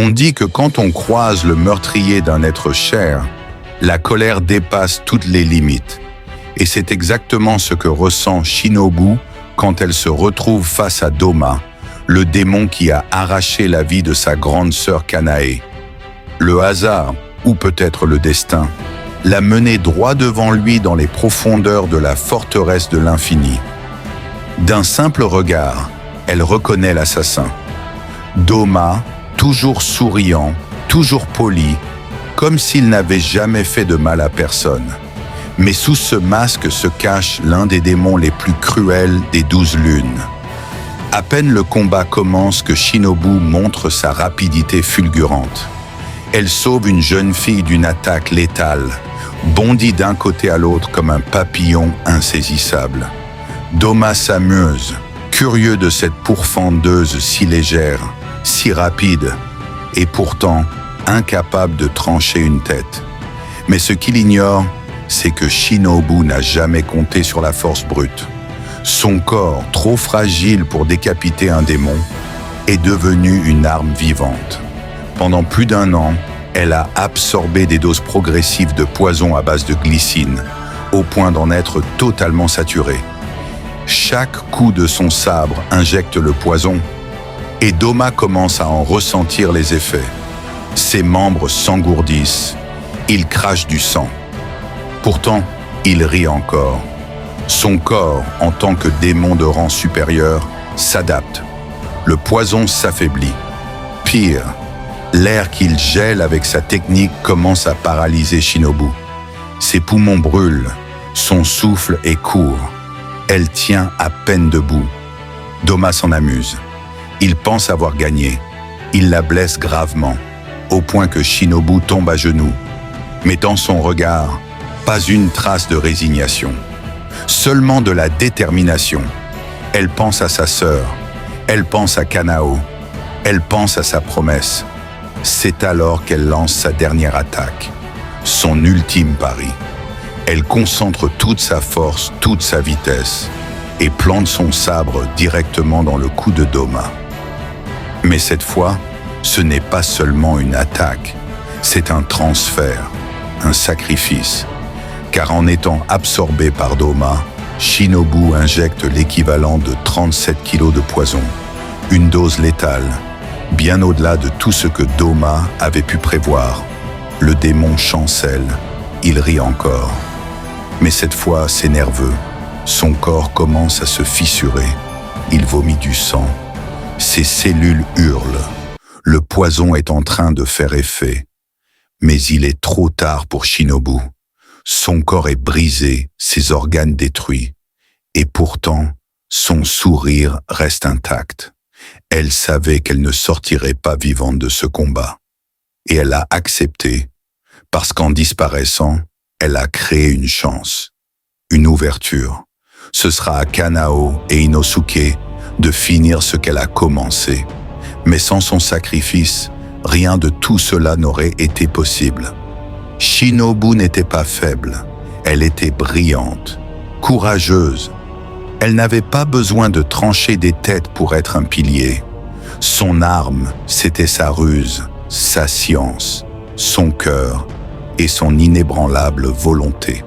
On dit que quand on croise le meurtrier d'un être cher, la colère dépasse toutes les limites. Et c'est exactement ce que ressent Shinobu quand elle se retrouve face à Doma, le démon qui a arraché la vie de sa grande sœur Kanae. Le hasard, ou peut-être le destin, l'a menée droit devant lui dans les profondeurs de la forteresse de l'infini. D'un simple regard, elle reconnaît l'assassin. Doma, toujours souriant, toujours poli, comme s'il n'avait jamais fait de mal à personne. Mais sous ce masque se cache l'un des démons les plus cruels des 12 lunes. À peine le combat commence que Shinobu montre sa rapidité fulgurante. Elle sauve une jeune fille d'une attaque létale, bondit d'un côté à l'autre comme un papillon insaisissable. Doma s'amuse, curieux de cette pourfendeuse si légère, si rapide, et pourtant incapable de trancher une tête. Mais ce qu'il ignore, c'est que Shinobu n'a jamais compté sur la force brute. Son corps, trop fragile pour décapiter un démon, est devenu une arme vivante. Pendant plus d'1 an, elle a absorbé des doses progressives de poison à base de glycine, au point d'en être totalement saturée. Chaque coup de son sabre injecte le poison, et Doma commence à en ressentir les effets. Ses membres s'engourdissent, il crache du sang. Pourtant, il rit encore. Son corps, en tant que démon de rang supérieur, s'adapte. Le poison s'affaiblit. Pire, l'air qu'il gèle avec sa technique commence à paralyser Shinobu. Ses poumons brûlent, son souffle est court. Elle tient à peine debout. Doma s'en amuse. Il pense avoir gagné. Il la blesse gravement, au point que Shinobu tombe à genoux. Mais dans son regard, pas une trace de résignation. Seulement de la détermination. Elle pense à sa sœur. Elle pense à Kanao. Elle pense à sa promesse. C'est alors qu'elle lance sa dernière attaque. Son ultime pari. Elle concentre toute sa force, toute sa vitesse, et plante son sabre directement dans le cou de Doma. Mais cette fois, ce n'est pas seulement une attaque, c'est un transfert, un sacrifice. Car en étant absorbé par Doma, Shinobu injecte l'équivalent de 37 kilos de poison, une dose létale, bien au-delà de tout ce que Doma avait pu prévoir. Le démon chancelle, il rit encore. Mais cette fois, c'est nerveux. Son corps commence à se fissurer. Il vomit du sang. Ses cellules hurlent. Le poison est en train de faire effet. Mais il est trop tard pour Shinobu. Son corps est brisé, ses organes détruits. Et pourtant, son sourire reste intact. Elle savait qu'elle ne sortirait pas vivante de ce combat. Et elle a accepté, parce qu'en disparaissant, elle a créé une chance, une ouverture. Ce sera à Kanao et Inosuke de finir ce qu'elle a commencé. Mais sans son sacrifice, rien de tout cela n'aurait été possible. Shinobu n'était pas faible, elle était brillante, courageuse. Elle n'avait pas besoin de trancher des têtes pour être un pilier. Son arme, c'était sa ruse, sa science, son cœur et son inébranlable volonté.